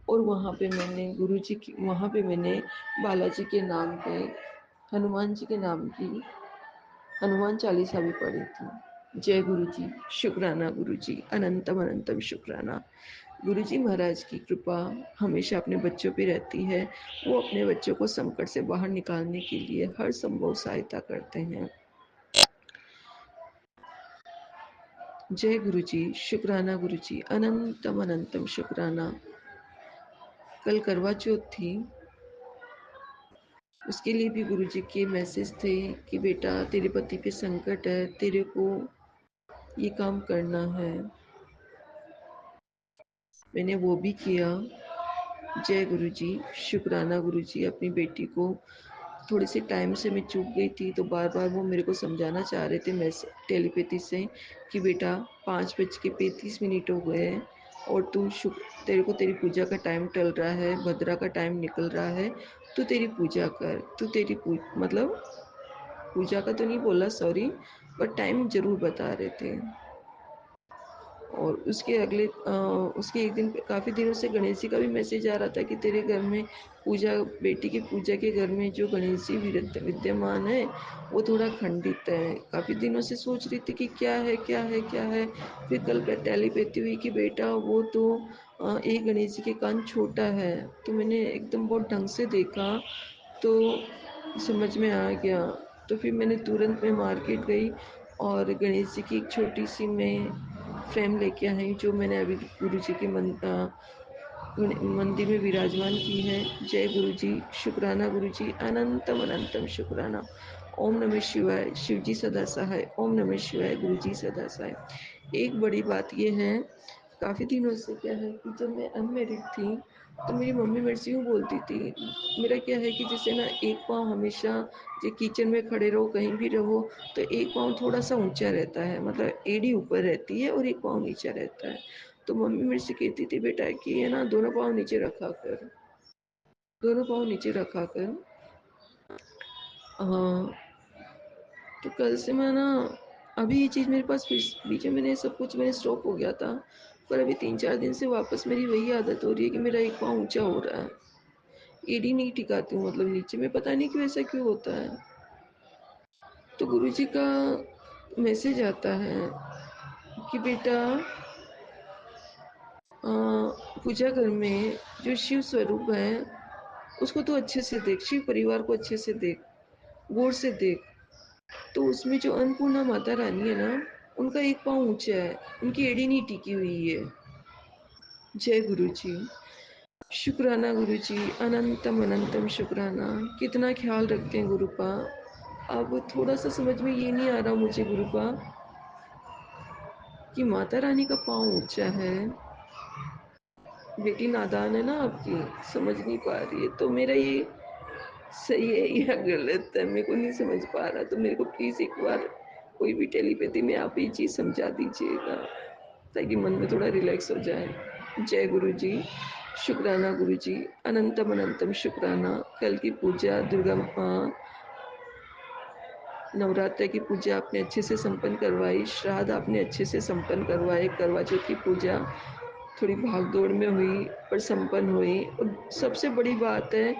और वहाँ पे मैंने गुरुजी की वहाँ पे मैंने बालाजी के नाम पे हनुमान जी के नाम की हनुमान चालीसा भी पढ़ी थी। जय गुरुजी, शुक्राना गुरुजी, अनंतम अनंतम शुक्राना। गुरुजी महाराज की कृपा हमेशा अपने बच्चों पे रहती है। वो अपने बच्चों को संकट से बाहर निकालने के लिए हर संभव सहायता करते हैं। जय गुरुजी, शुक्राना गुरुजी, अनंतम अनंतम शुक्राना। कल करवा चौथ थी, उसके लिए भी गुरुजी के मैसेज थे कि बेटा तेरे पति पे संकट है, तेरे को ये काम करना है। मैंने वो भी किया। जय गुरुजी, शुक्राना गुरुजी। अपनी बेटी को थोड़े से टाइम से मैं चूक गई थी तो बार बार वो मेरे को समझाना चाह रहे थे मैसेज टेलीपैथी से कि बेटा 5:35 हो गए हैं और तू तेरे को तेरी पूजा का टाइम टल रहा है, भद्रा का टाइम निकल रहा है, तू तेरी पूजा कर, तू तेरी मतलब पूजा का तो नहीं बोला, सॉरी, पर टाइम जरूर बता रहे थे। और उसके एक दिन काफ़ी दिनों से गणेश जी का भी मैसेज आ रहा था कि तेरे घर में पूजा, बेटी की पूजा के घर में जो गणेश जी विद्यमान है वो थोड़ा खंडित है। काफ़ी दिनों से सोच रही थी कि क्या है क्या है क्या है। फिर कल टेलीपैथी हुई कि बेटा वो तो एक गणेश जी के कान छोटा है। तो मैंने एकदम बहुत ढंग से देखा तो समझ में आ गया। तो फिर मैंने तुरंत में मार्केट गई और गणेश जी की एक छोटी सी मैं फ्रेम लेके आई जो मैंने अभी गुरु जी के मंदिर में विराजमान की है। जय गुरु जी, शुक्राना गुरु जी, अनंतम अनंतम शुक्राना। ओम नमः शिवाय, शिव जी सदा सहाय। ओम नमः शिवाय, गुरु जी सदा सहाय। एक बड़ी बात यह है, काफ़ी दिनों से क्या है कि जब मैं अनमेरिड थी तो मेरी मम्मी मेरे से यूँ बोलती थी, मेरा क्या है कि जैसे ना एक पाँव हमेशा जो किचन में खड़े रहो, कहीं भी रहो, तो एक पाँव थोड़ा सा ऊंचा रहता है, मतलब एड़ी ऊपर रहती है और एक पाँव नीचा रहता है। तो मम्मी मेरे से कहती थी बेटा कि है ना दोनों पाँव नीचे रखा कर, दोनों पाँव नीचे रखा कर। हाँ, तो कल से मैं ना, अभी ये चीज़ मेरे पास बीच में मैंने सब कुछ मैंने स्टॉप हो गया था, पर अभी 3-4 दिन से वापस मेरी वही आदत हो रही है कि मेरा एक पाँव ऊंचा हो रहा है, एड़ी नहीं टिकाती हूँ, मतलब नीचे में, पता नहीं क्यों ऐसा क्यों होता है। तो गुरुजी का मैसेज आता है कि बेटा पूजा घर में जो शिव स्वरूप है उसको तो अच्छे से देख, शिव परिवार को अच्छे से देख, गौर से देख। तो उसमें जो अन्नपूर्णा माता रानी है ना, उनका एक पाँव ऊंचा है, उनकी एड़ी नहीं टिकी हुई है। जय गुरु जी, शुक्राना गुरु जी, अनंतम अनंतम शुक्राना। कितना ख्याल रखते हैं गुरुपा। अब थोड़ा सा समझ में ये नहीं आ रहा मुझे गुरुपा कि माता रानी का पाँव ऊंचा है, बेटी नादान है ना आपकी, समझ नहीं पा रही है। तो मेरा ये सही है या गलत है, मेरे को नहीं समझ पा रहा। तो मेरे को प्लीज़ एक बार कोई भी टेलीपैथी में आप ये चीज़ समझा दीजिएगा ताकि मन में थोड़ा रिलैक्स हो जाए। जय गुरु जी, शुक्राना गुरु जी, अनंतम अनंतम शुक्राना। कल की पूजा दुर्गा नवरात्र की पूजा आपने अच्छे से संपन्न करवाई, श्राद्ध आपने अच्छे से संपन्न करवाए, करवा चौथ की पूजा थोड़ी भाग दौड़ में हुई पर संपन्न हुई। और सबसे बड़ी बात है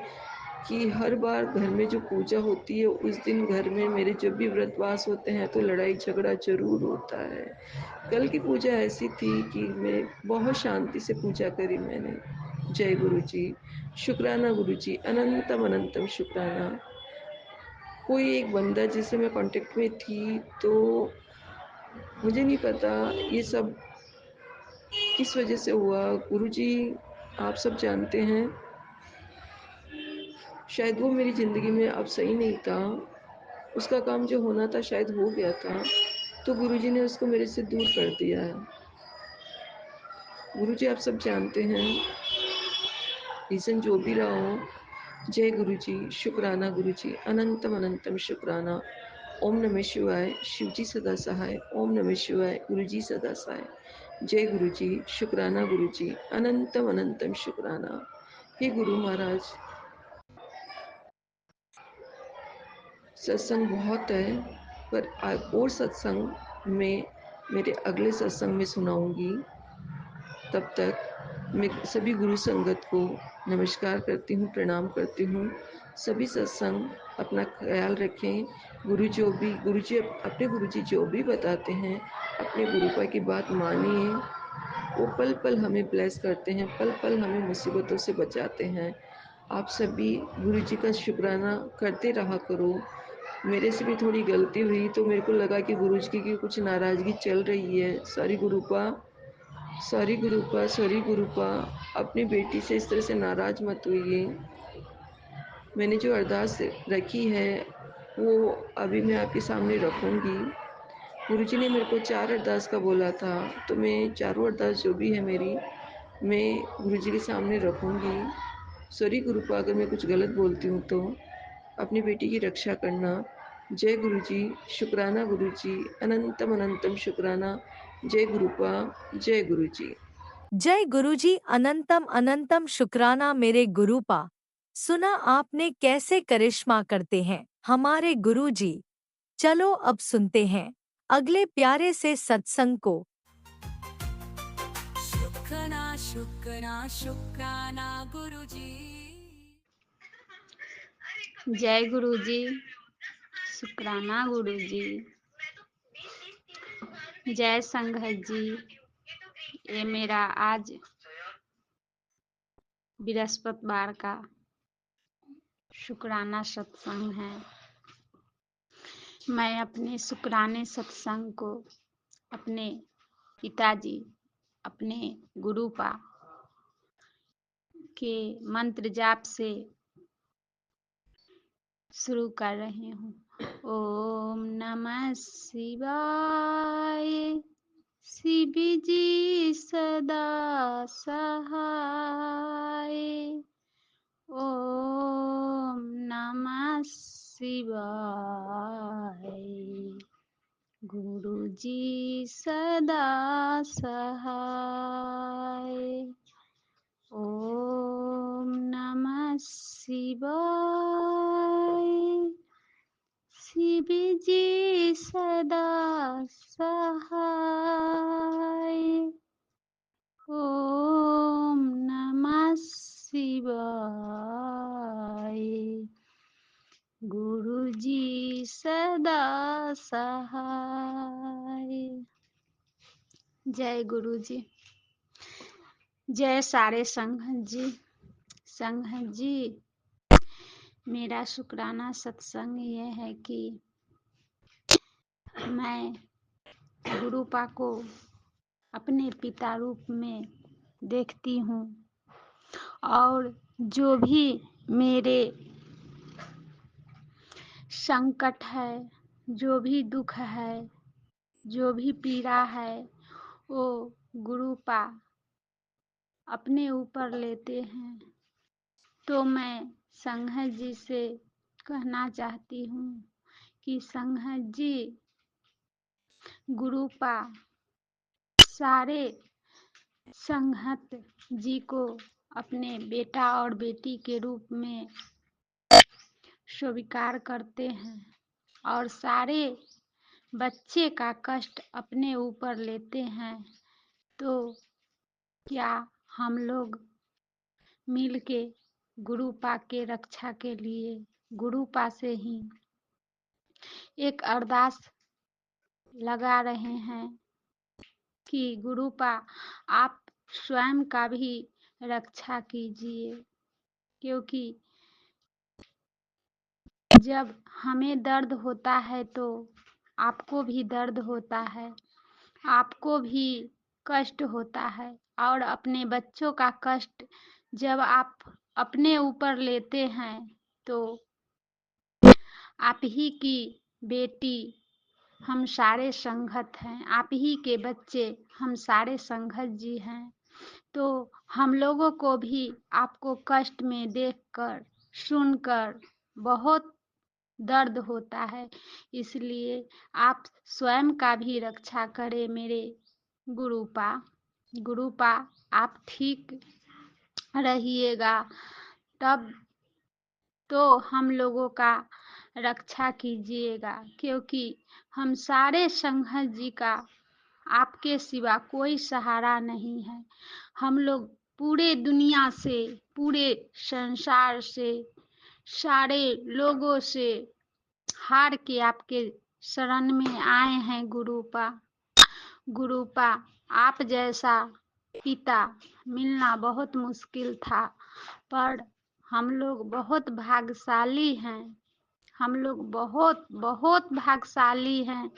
कि हर बार घर में जो पूजा होती है उस दिन घर में मेरे जब भी व्रतवास होते हैं तो लड़ाई झगड़ा जरूर होता है। कल की पूजा ऐसी थी कि मैं बहुत शांति से पूजा करी मैंने। जय गुरु जी, शुक्राना गुरु जी, अनंतम अनंतम शुक्राना। कोई एक बंदा जिससे मैं कांटेक्ट में थी तो मुझे नहीं पता ये सब किस वजह से हुआ। गुरुजी आप सब जानते हैं, शायद वो मेरी ज़िंदगी में अब सही नहीं था, उसका काम जो होना था शायद हो गया था, तो गुरुजी ने उसको मेरे से दूर कर दिया है। गुरुजी आप सब जानते हैं, रीज़न जो भी रहा हो, जय गुरुजी, शुक्राना गुरुजी, अनंतम अनंतम शुक्राना। ओम नमः शिवाय, शिवजी सदा सहाय। ओम नमः शिवाय, गुरुजी सदा सहाय। जय गुरुजी, शुक्राना गुरुजी, अनंतम अनंतम शुक्राना। हे गुरु महाराज, सत्संग बहुत है, पर और सत्संग में मेरे अगले सत्संग में सुनाऊंगी। तब तक मैं सभी गुरु संगत को नमस्कार करती हूँ, प्रणाम करती हूँ। सभी सत्संग अपना ख्याल रखें। गुरुजी अपने गुरुजी जो भी बताते हैं, अपने गुरुपा की बात मानिए। वो पल पल हमें ब्लेस करते हैं, पल पल हमें मुसीबतों से बचाते हैं। आप सभी गुरुजी का शुक्राना करते रहा करो। मेरे से भी थोड़ी गलती हुई तो मेरे को लगा कि गुरुजी की कुछ नाराज़गी चल रही है। सॉरी गुरुपा, अपनी बेटी से इस तरह से नाराज़ मत होइए। मैंने जो अरदास रखी है वो अभी मैं आपके सामने रखूँगी। गुरुजी ने मेरे को 4 अरदास का बोला था, तो मैं चारों अरदास जो भी है मेरी, मैं गुरुजी के सामने रखूँगी। सॉरी गुरुपा, अगर मैं कुछ गलत बोलती हूँ तो अपनी बेटी की रक्षा करना। जय गुरुजी, शुक्राना गुरुजी, अनंतम अनंतम शुक्राना। जय गुरुपा, जय गुरुजी। जय गुरुजी, अनंतम अनंतम शुक्राना मेरे गुरुपा। सुना आपने कैसे करिश्मा करते हैं हमारे गुरुजी। चलो अब सुनते हैं अगले प्यारे से सत्संग को। शुक्राना शुक्राना शुक्राना गुरुजी। जय गुरुजी, शुक्राना गुरुजी, जय संघत जी। ये मेरा आज बृहस्पतिवार का शुक्राना सत्संग है। मैं अपने शुक्राने सत्संग को अपने पिताजी, अपने गुरुपा के मंत्र जाप से शुरू कर रही हूँ। ओम नमः शिवाय, शिव जी सदा सहाय। ओम नमः शिवाय, गुरुजी सदा सहाय। ओम नमः शिवाय, शिव जी सदा सहाय। ओम नमः शिवाय, गुरुजी सदा सहाय। जय गुरुजी, जय सारे संघ जी। मेरा शुक्राना सत्संग ये है कि मैं गुरुपा को अपने पिता रूप में देखती हूँ, और जो भी मेरे संकट है, जो भी दुख है, जो भी पीड़ा है, वो गुरुपा अपने ऊपर लेते हैं। तो मैं संघत जी से कहना चाहती हूँ कि संघत जी, गुरुपा सारे संघत जी को अपने बेटा और बेटी के रूप में स्वीकार करते हैं, और सारे बच्चे का कष्ट अपने ऊपर लेते हैं। तो क्या हम लोग मिलके गुरुपा के रक्षा के लिए गुरुपा से ही एक अरदास लगा रहे हैं कि गुरुपा आप स्वयं का भी रक्षा कीजिए, क्योंकि जब हमें दर्द होता है तो आपको भी दर्द होता है, आपको भी कष्ट होता है, और अपने बच्चों का कष्ट जब आप अपने ऊपर लेते हैं तो आप ही की बेटी हम सारे संघत हैं, आप ही के बच्चे हम सारे संघत जी हैं। तो हम लोगों को भी आपको कष्ट में देखकर सुनकर बहुत दर्द होता है। इसलिए आप स्वयं का भी रक्षा करें मेरे गुरुपा। गुरुपा आप ठीक रहिएगा, तब तो हम लोगों का रक्षा कीजिएगा, क्योंकि हम सारे संघर्ष जी का आपके सिवा कोई सहारा नहीं है। हम लोग पूरे दुनिया से, पूरे संसार से, सारे लोगों से हार के आपके शरण में आए हैं गुरुपा। गुरुपा आप जैसा पिता मिलना बहुत मुश्किल था, पर हम लोग बहुत भाग्यशाली हैं। हम लोग बहुत बहुत भाग्यशाली हैं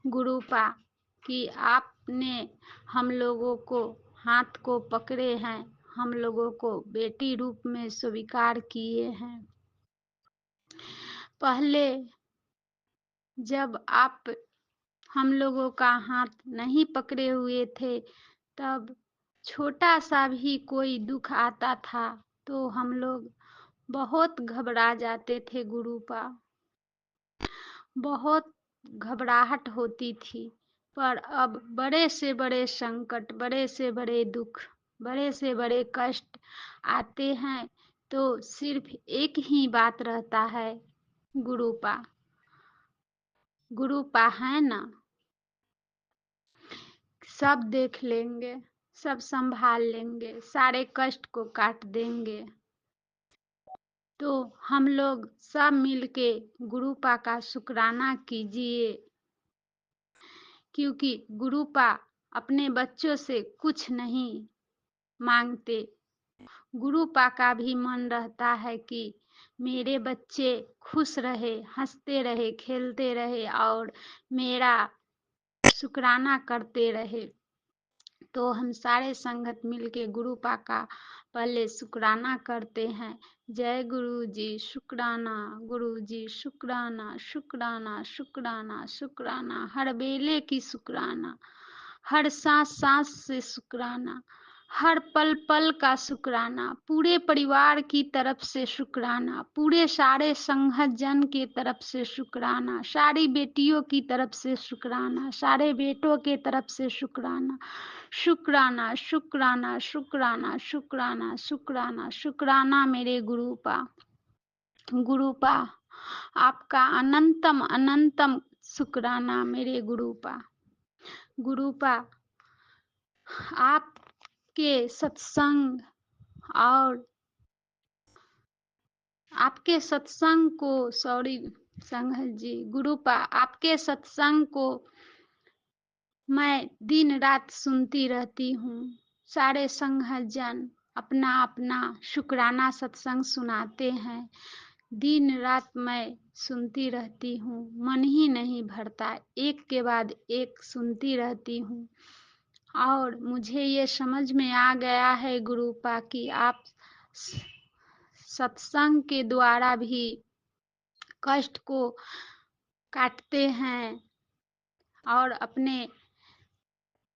गुरुपा कि आपने हम लोगों को हाथ को पकड़े हैं, हम लोगों को बेटी रूप में स्वीकार किए हैं। पहले जब आप हम लोगों का हाथ नहीं पकड़े हुए थे, तब छोटा सा भी कोई दुख आता था तो हम लोग बहुत घबरा जाते थे गुरुपा। बहुत घबराहट होती थी। पर अब बड़े से बड़े संकट, बड़े से बड़े दुख, बड़े से बड़े कष्ट आते हैं तो सिर्फ एक ही बात रहता है, गुरुपा। गुरुपा है ना, सब देख लेंगे, सब संभाल लेंगे, सारे कष्ट को काट देंगे। तो हम लोग सब मिलके गुरुपा का शुक्राना कीजिए, क्योंकि गुरुपा अपने बच्चों से कुछ नहीं मांगते। गुरुपा का भी मन रहता है कि मेरे बच्चे खुश रहे, हंसते रहे, खेलते रहे और मेरा शुक्राना करते रहे। तो हम सारे संगत मिलके गुरुपा का पहले शुक्राना करते हैं। जय गुरु जी शुक्राना, गुरु जी शुक्राना, शुक्राना, शुक्राना, शुक्राना, हर बेले की शुक्राना, हर सांस सांस से शुक्राना, हर पल पल का शुक्राना, पूरे परिवार की तरफ से शुक्राना, पूरे सारे संघत जन की तरफ से शुक्राना, सारी बेटियों की तरफ से शुक्राना, सारे बेटों के तरफ से शुक्राना, शुक्राना, शुक्राना, शुक्राना, शुक्राना, शुक्राना, शुक्राना मेरे गुरुपा। गुरुपा आपका अनंतम अनंतम शुक्राना मेरे गुरुपा। गुरुपा आपके सत्संग और आपके सत्संग को, सॉरी संघल जी, गुरुपा आपके सत्संग को मैं दिन रात सुनती रहती हूँ। सारे संघल जन अपना अपना शुक्राना सत्संग सुनाते हैं, दिन रात मैं सुनती रहती हूँ, मन ही नहीं भरता, एक के बाद एक सुनती रहती हूँ। और मुझे ये समझ में आ गया है गुरुपा कि आप सत्संग के द्वारा भी कष्ट को काटते हैं और अपने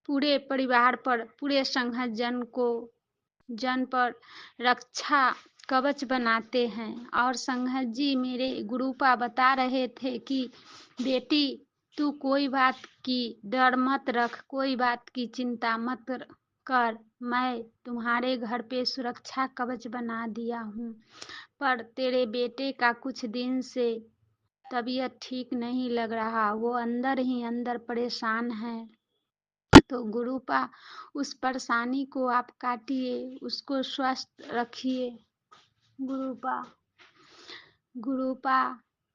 पूरे परिवार पर, पूरे संघत जन पर रक्षा कवच बनाते हैं। और संघत जी मेरे गुरुपा बता रहे थे कि बेटी तू कोई बात की डर मत रख, कोई बात की चिंता मत कर, मैं तुम्हारे घर पे सुरक्षा कवच बना दिया हूँ। पर तेरे बेटे का कुछ दिन से तबीयत ठीक नहीं लग रहा, वो अंदर ही अंदर परेशान है। तो गुरुपा उस परेशानी को आप काटिए, उसको स्वस्थ रखिए। गुरुपा गुरुपा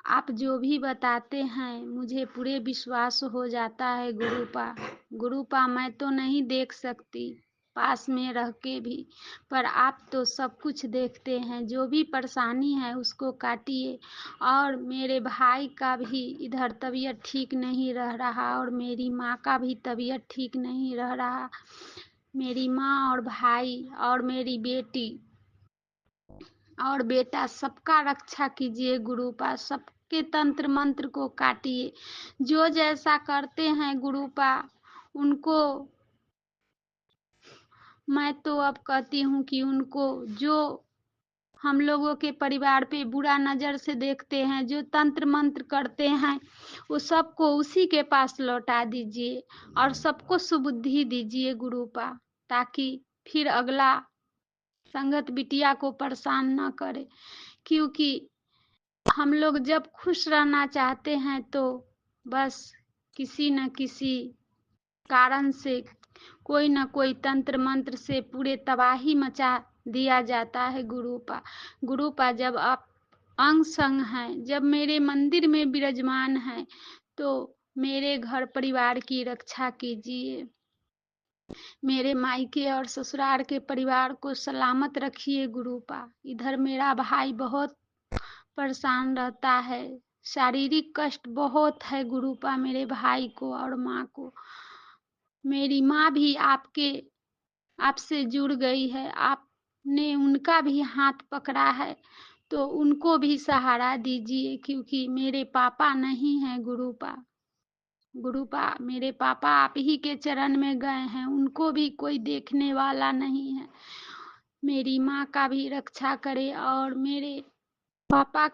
आप जो भी बताते हैं मुझे पूरे विश्वास हो जाता है गुरुपा। गुरुपा मैं तो नहीं देख सकती पास में रह के भी, पर आप तो सब कुछ देखते हैं। जो भी परेशानी है उसको काटिए। और मेरे भाई का भी इधर तबीयत ठीक नहीं रह रहा और मेरी माँ का भी तबीयत ठीक नहीं रह रहा। मेरी माँ और भाई और मेरी बेटी और बेटा सबका रक्षा कीजिए गुरुपा, सबके तंत्र मंत्र को काटिए। जो जैसा करते हैं गुरुपा उनको मैं तो अब कहती हूँ कि उनको जो हम लोगों के परिवार पे बुरा नज़र से देखते हैं, जो तंत्र मंत्र करते हैं, वो सबको उसी के पास लौटा दीजिए और सबको सुबुद्धि दीजिए गुरुपा, ताकि फिर अगला संगत बिटिया को परेशान न करे। क्योंकि हम लोग जब खुश रहना चाहते हैं तो बस किसी न किसी कारण से कोई न कोई तंत्र मंत्र से पूरे तबाही मचा दिया जाता है गुरुपा। गुरुपा, जब आप अंग संग हैं, जब मेरे मंदिर में विराजमान हैं, तो मेरे घर परिवार की रक्षा कीजिए। मेरे मायके और ससुराल के परिवार को सलामत रखिए गुरुपा। इधर मेरा भाई बहुत परेशान रहता है, शारीरिक कष्ट बहुत है गुरुपा मेरे भाई को और माँ को। मेरी माँ भी आपसे जुड़ गई है, आपने उनका भी हाथ पकड़ा है, तो उनको भी सहारा दीजिए। क्योंकि मेरे पापा नहीं हैं गुरुपा। गुरुपा, मेरे पापा आप ही के चरण में गए हैं, उनको भी कोई देखने वाला नहीं है। मेरी माँ का भी रक्षा करे और मेरे पापा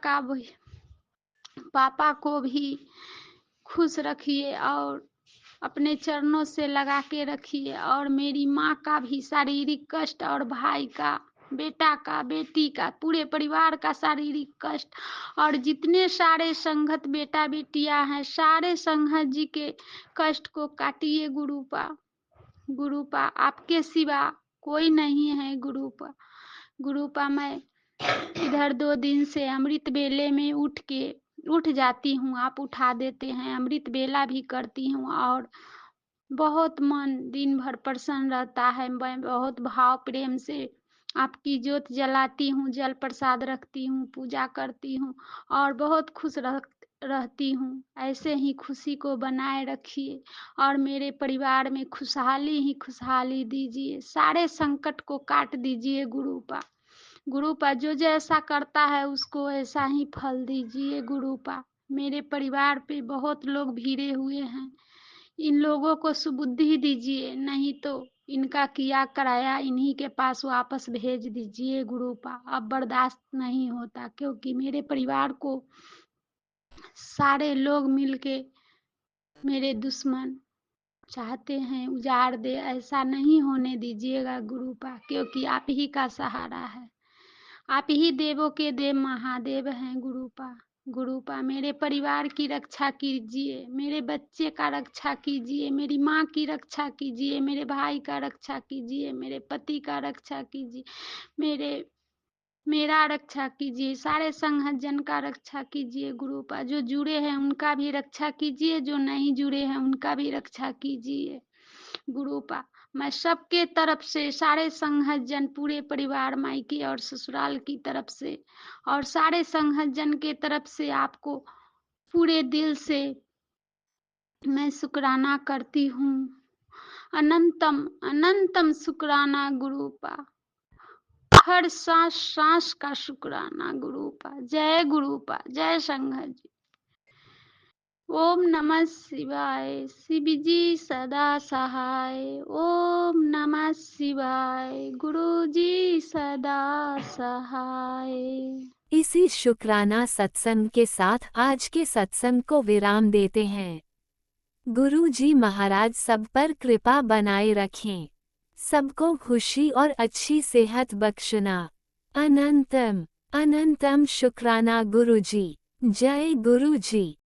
को भी खुश रखिए और अपने चरणों से लगा के रखिए। और मेरी माँ का भी शारीरिक कष्ट और भाई का, बेटा का, बेटी का, पूरे परिवार का शारीरिक कष्ट, और जितने सारे संगत बेटा बेटियां हैं, सारे संगत जी के कष्ट को काटिए गुरुपा। गुरुपा, आपके सिवा कोई नहीं है गुरुपा। गुरुपा, मैं इधर 2 दिन से अमृत बेले में उठ जाती हूँ, आप उठा देते हैं, अमृत बेला भी करती हूँ और बहुत मन दिन भर प्रसन्न रहता है। मैं बहुत भाव प्रेम से आपकी ज्योत जलाती हूँ, जल प्रसाद रखती हूँ, पूजा करती हूँ और बहुत खुश रहती हूँ। ऐसे ही खुशी को बनाए रखिए और मेरे परिवार में खुशहाली ही खुशहाली दीजिए। सारे संकट को काट दीजिए गुरुपा। गुरुपा, जो जैसा करता है उसको ऐसा ही फल दीजिए गुरुपा। मेरे परिवार पे बहुत लोग भिड़े हुए हैं, इन लोगों को सुबुद्धि दीजिए, नहीं तो इनका किया कराया इन्हीं के पास वापस भेज दीजिए गुरुपा। अब बर्दाश्त नहीं होता, क्योंकि मेरे परिवार को सारे लोग मिलके मेरे दुश्मन चाहते हैं उजाड़ दे। ऐसा नहीं होने दीजिएगा गुरुपा, क्योंकि आप ही का सहारा है। आप ही देवों के देव महादेव हैं गुरुपा। गुरुपा, मेरे परिवार की रक्षा कीजिए, मेरे बच्चे का रक्षा कीजिए, मेरी माँ की रक्षा कीजिए, मेरे भाई का रक्षा कीजिए, मेरे पति का रक्षा कीजिए, मेरा रक्षा कीजिए, सारे संगत जन का रक्षा कीजिए गुरुपा। जो जुड़े हैं उनका भी रक्षा कीजिए, जो नहीं जुड़े हैं उनका भी रक्षा कीजिए गुरुपा। मैं सबके तरफ से, सारे संगत जन, पूरे परिवार, मायके और ससुराल की तरफ से और सारे संगत जन के तरफ से आपको पूरे दिल से मैं शुक्राना करती हूँ। अनंतम अनंतम शुक्राना गुरुपा। हर सांस सांस का शुक्राना गुरुपा। जय गुरुपा, जय संगत जी। ओम नमः शिवाय। शिव जी सदा सहाय। ओम नमः शिवाय। गुरु जी सदा सहाय। इसी शुक्राना सत्संग के साथ आज के सत्संग को विराम देते हैं। गुरु जी महाराज सब पर कृपा बनाए रखें, सबको खुशी और अच्छी सेहत बख्शना। अनंतम अनंतम शुक्राना गुरु जी। जय गुरु जी।